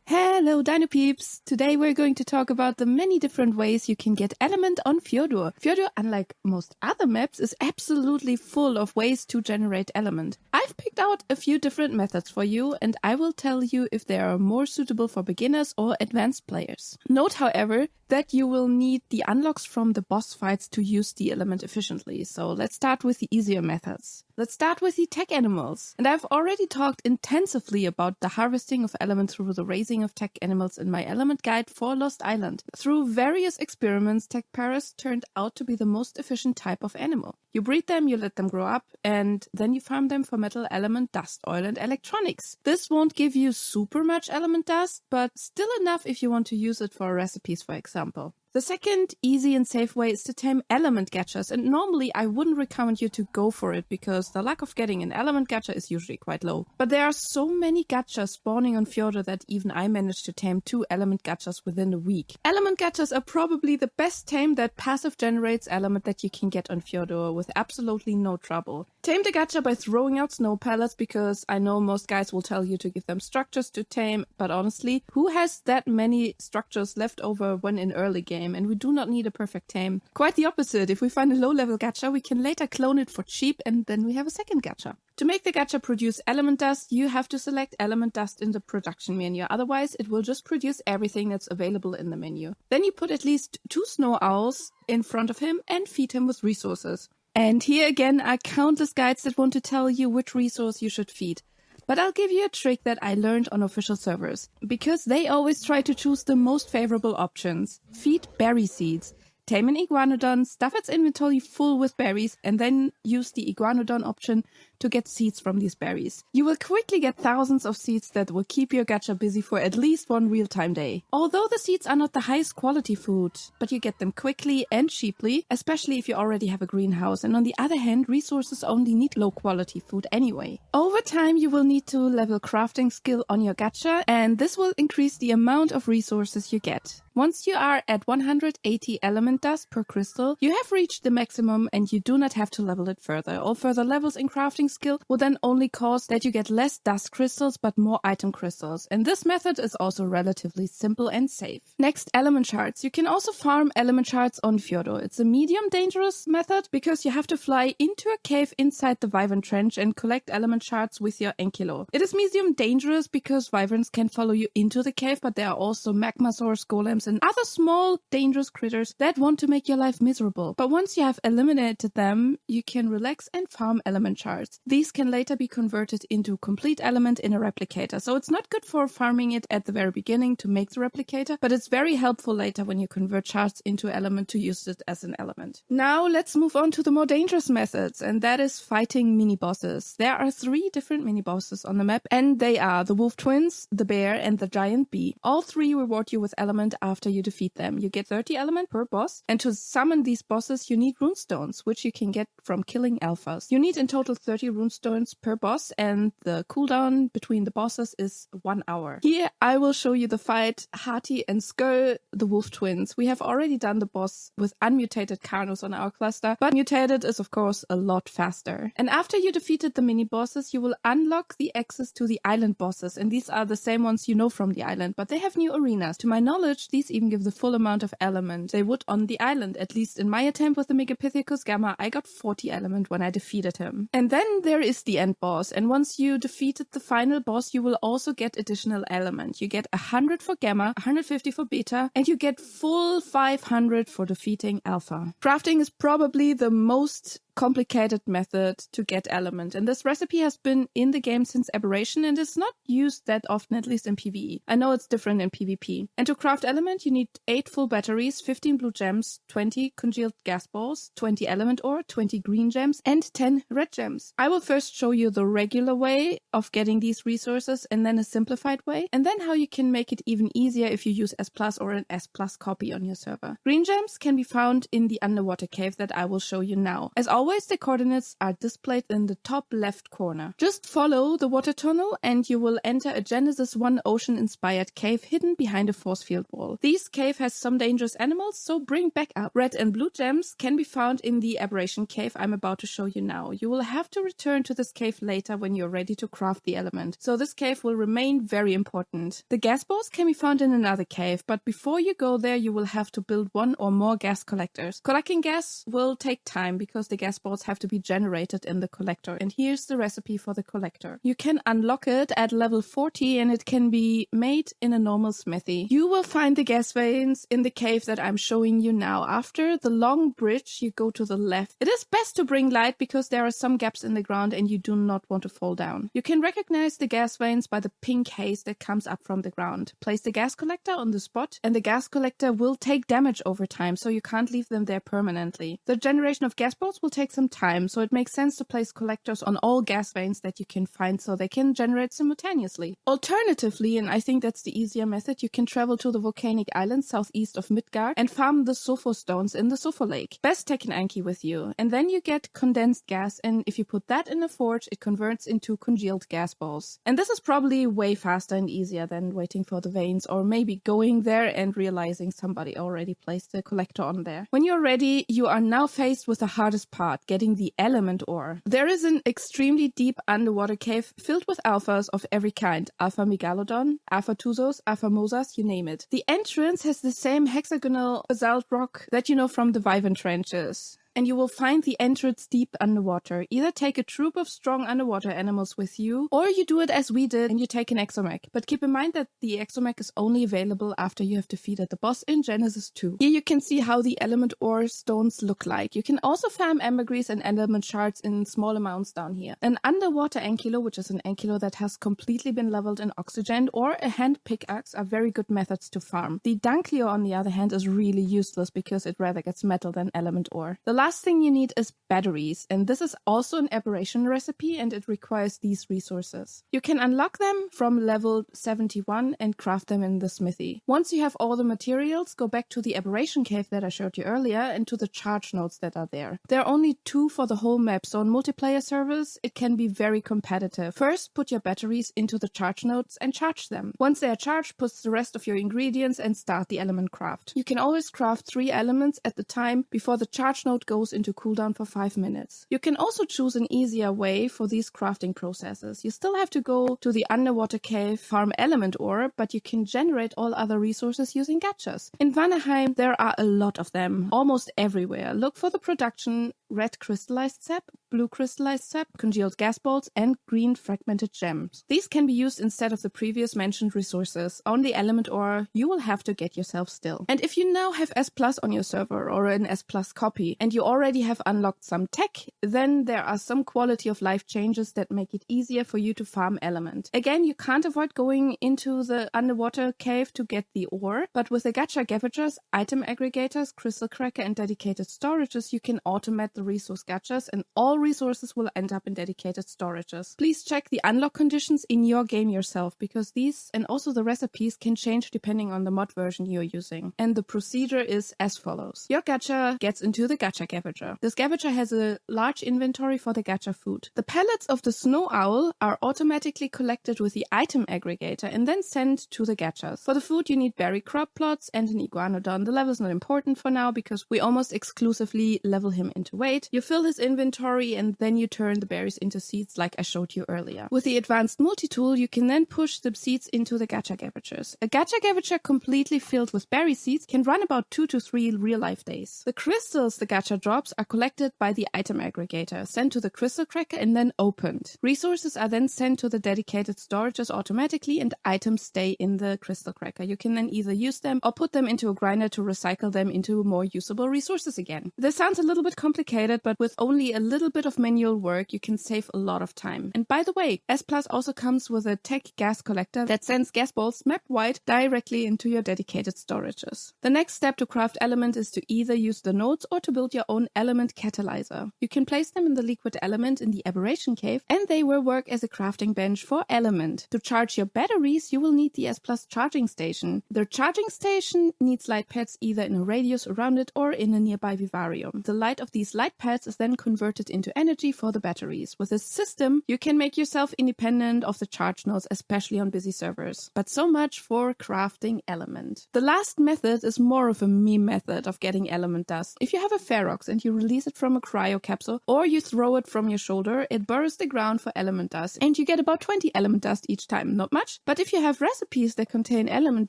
Hello Dino Peeps! Today we're going to talk about the many different ways you can get element on Fjordur. Fjordur, unlike most other maps, is absolutely full of ways to generate element. I've picked out a few different methods for you and I will tell you if they are more suitable for beginners or advanced players. Note, however, that you will need the unlocks from the boss fights to use the element efficiently. So let's start with the easier methods. Let's start with the Tek Animals. And I've already talked intensively about the harvesting of elements through the raising of Tek Animals in my element guide for Lost Island. Through various experiments, Tek Paras turned out to be the most efficient type of animal. You breed them, you let them grow up, and then you farm them for metal, element, dust, oil, and electronics. This won't give you super much element dust, but still enough if you want to use it for recipes, for example. The second easy and safe way is to tame element gachas, and normally I wouldn't recommend you to go for it because the luck of getting an element gacha is usually quite low. But there are so many gachas spawning on Fjordur that even I managed to tame 2 element gachas within a week. Element gachas are probably the best tame that passive generates element that you can get on Fjordur with absolutely no trouble. Tame the gacha by throwing out snow pellets because I know most guys will tell you to give them structures to tame, but honestly, who has that many structures left over when in early game? And we do not need a perfect tame. Quite the opposite. If we find a low-level gacha, we can later clone it for cheap and then we have a second gacha. To make the gacha produce element dust, you have to select element dust in the production menu. Otherwise, it will just produce everything that's available in the menu. Then you put at least 2 snow owls in front of him and feed him with resources. And here again are countless guides that want to tell you which resource you should feed. But I'll give you a trick that I learned on official servers, because they always try to choose the most favorable options. Feed berry seeds. Tame an iguanodon, stuff its inventory full with berries, and then use the iguanodon option to get seeds from these berries. You will quickly get thousands of seeds that will keep your gacha busy for at least one real-time day. Although the seeds are not the highest quality food, but you get them quickly and cheaply, especially if you already have a greenhouse. And on the other hand, resources only need low-quality food anyway. Over time, you will need to level crafting skill on your gacha, and this will increase the amount of resources you get. Once you are at 180 element dust per crystal, you have reached the maximum and you do not have to level it further. All further levels in crafting skill will then only cause that you get less dust crystals but more item crystals. And this method is also relatively simple and safe. Next, element shards. You can also farm element shards on Fjordur. It's a medium dangerous method because you have to fly into a cave inside the wyvern trench and collect element shards with your Enkilo. It is medium dangerous because wyverns can follow you into the cave, but there are also magmasaurs, golems, and other small dangerous critters that want to make your life miserable. But once you have eliminated them, you can relax and farm element shards. These can later be converted into complete element in a replicator. So it's not good for farming it at the very beginning to make the replicator, but it's very helpful later when you convert shards into element to use it as an element. Now let's move on to the more dangerous methods, and that is fighting mini bosses. There are 3 different mini bosses on the map, and they are the wolf twins, the bear, and the giant bee. All 3 reward you with element after you defeat them. You get 30 element per boss, and to summon these bosses you need runestones, which you can get from killing alphas. You need in total 30 runestones per boss, and the cooldown between the bosses is 1 hour. Here I will show you the fight Hati and Sköll, the wolf twins. We have already done the boss with unmutated Carnos on our cluster, but mutated is of course a lot faster. And after you defeated the mini bosses, you will unlock the access to the island bosses, and these are the same ones you know from the island, but they have new arenas. To my knowledge, these even give the full amount of element they would on the island. At least in my attempt with the Megapithecus Gamma, I got 40 element when I defeated him. And then there is the end boss, and once you defeated the final boss, you will also get additional element. You get 100 for Gamma, 150 for Beta, and you get full 500 for defeating Alpha. Crafting is probably the most complicated method to get element, and this recipe has been in the game since Aberration and is not used that often, at least in PvE. I know it's different in PvP. And to craft element you need 8 full batteries, 15 blue gems, 20 congealed gas balls, 20 element ore, 20 green gems, and 10 red gems. I will first show you the regular way of getting these resources and then a simplified way, and then how you can make it even easier if you use S+ or an S+ copy on your server. Green gems can be found in the underwater cave that I will show you now. As always, always, the coordinates are displayed in the top left corner. Just follow the water tunnel and you will enter a Genesis 1 ocean-inspired cave hidden behind a force field wall. This cave has some dangerous animals, so bring backup. Red and blue gems can be found in the aberration cave I'm about to show you now. You will have to return to this cave later when you're ready to craft the element, so this cave will remain very important. The gas balls can be found in another cave, but before you go there you will have to build one or more gas collectors. Collecting gas will take time because the gas balls have to be generated in the collector, and here's the recipe for the collector. You can unlock it at level 40 and it can be made in a normal smithy. You will find the gas veins in the cave that I'm showing you now. After the long bridge you go to the left. It is best to bring light because there are some gaps in the ground and you do not want to fall down. You can recognize the gas veins by the pink haze that comes up from the ground. Place the gas collector on the spot and the gas collector will take damage over time, so you can't leave them there permanently. The generation of gas balls will take some time, so it makes sense to place collectors on all gas veins that you can find so they can generate simultaneously. Alternatively, and I think that's the easier method, you can travel to the volcanic island southeast of Midgard and farm the sulfur stones in the sulfur lake. Best Tek Animals with you, and then you get condensed gas, and if you put that in a forge it converts into congealed gas balls. And this is probably way faster and easier than waiting for the veins, or maybe going there and realizing somebody already placed the collector on there. When you're ready, you are now faced with the hardest part, getting the element ore. There is an extremely deep underwater cave filled with alphas of every kind. Alpha Megalodon, Alpha Tuzos, Alpha Mosas, you name it. The entrance has the same hexagonal basalt rock that you know from the Wyvern trenches. And you will find the entrance deep underwater. Either take a troop of strong underwater animals with you, or you do it as we did and you take an exomech. But keep in mind that the exomech is only available after you have defeated the boss in Genesis 2. Here you can see how the element ore stones look like. You can also farm ambergris and element shards in small amounts down here. An underwater ankylo, which is an ankylo that has completely been leveled in oxygen, or a hand pickaxe are very good methods to farm. The dunkleo, on the other hand, is really useless because it rather gets metal than element ore. The last thing you need is batteries, and this is also an aberration recipe and it requires these resources. You can unlock them from level 71 and craft them in the smithy. Once you have all the materials, go back to the aberration cave that I showed you earlier and to the charge nodes that are there. There are only 2 for the whole map, so on multiplayer servers it can be very competitive. First, put your batteries into the charge nodes and charge them. Once they are charged, put the rest of your ingredients and start the element craft. You can always craft 3 elements at the time before the charge node goes into cooldown for 5 minutes. You can also choose an easier way for these crafting processes. You still have to go to the underwater cave, farm element ore, but you can generate all other resources using gachas. In Vanaheim there are a lot of them, almost everywhere. Look for the production red crystallized sap, blue crystallized sap, congealed gas balls, and green fragmented gems. These can be used instead of the previous mentioned resources. On the element ore, you will have to get yourself still. And if you now have S+ on your server or an S+ copy, and you already have unlocked some tech, then there are some quality of life changes that make it easier for you to farm element. Again, you can't avoid going into the underwater cave to get the ore, but with the gacha gavagers, item aggregators, crystal cracker, and dedicated storages, you can automate the resource gachas, and all resources will end up in dedicated storages. Please check the unlock conditions in your game yourself, because these and also the recipes can change depending on the mod version you're using. And the procedure is as follows. Your gacha gets into the gacha gavager. This gavager has a large inventory for the gacha food. The pellets of the snow owl are automatically collected with the item aggregator and then sent to the gachas. For the food you need berry crop plots and an iguanodon. The level is not important for now because we almost exclusively level him into weight. You fill his inventory and then you turn the berries into seeds like I showed you earlier. With the advanced multi-tool you can then push the seeds into the gacha gavagers. A gacha gavager completely filled with berry seeds can run about 2 to 3 real-life days. The crystals the gacha drops are collected by the item aggregator, sent to the crystal cracker and then opened. Resources are then sent to the dedicated storages automatically and items stay in the crystal cracker. You can then either use them or put them into a grinder to recycle them into more usable resources again. This sounds a little bit complicated, but with only a little bit of manual work, you can save a lot of time. And by the way, S Plus also comes with a Tek gas collector that sends gas balls mapped wide directly into your dedicated storages. The next step to craft element is to either use the nodes or to build your own element catalyzer. You can place them in the liquid element in the aberration cave, and they will work as a crafting bench for element. To charge your batteries, you will need the S Plus charging station. The charging station needs light pads either in a radius around it or in a nearby vivarium. The light of these light pads is then converted into energy for the batteries. With this system, you can make yourself independent of the charge nodes, especially on busy servers. But so much for crafting element. The last method is more of a meme method of getting element dust. If you have a Ferox and you release it from a cryo capsule, or you throw it from your shoulder, it burrows the ground for element dust, and you get about 20 element dust each time. Not much, but if you have recipes that contain element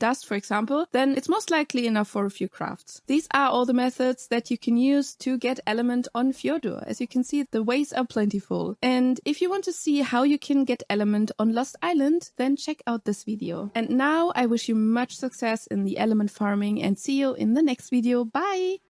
dust, for example, then it's most likely enough for a few crafts. These are all the methods that you can use to get element on Fjordur. As you can see, the ways are plentiful. And if you want to see how you can get element on Lost Island, then check out this video. And now I wish you much success in the element farming and see you in the next video. Bye!